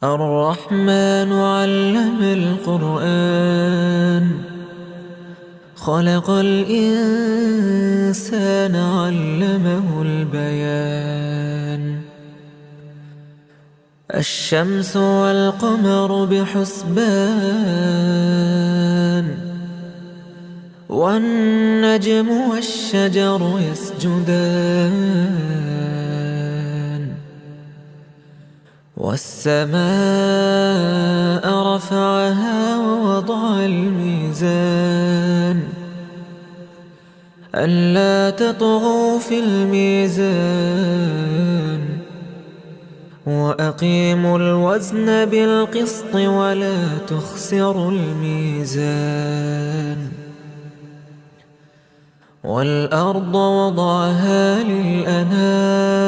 الرحمن علم القرآن خلق الإنسان علمه البيان. الشمس والقمر بحسبان والنجم والشجر يسجدان. والسماء رفعها ووضع الميزان ألا تطغوا في الميزان وأقيموا الوزن بالقسط ولا تخسروا الميزان. والأرض وضعها للأنام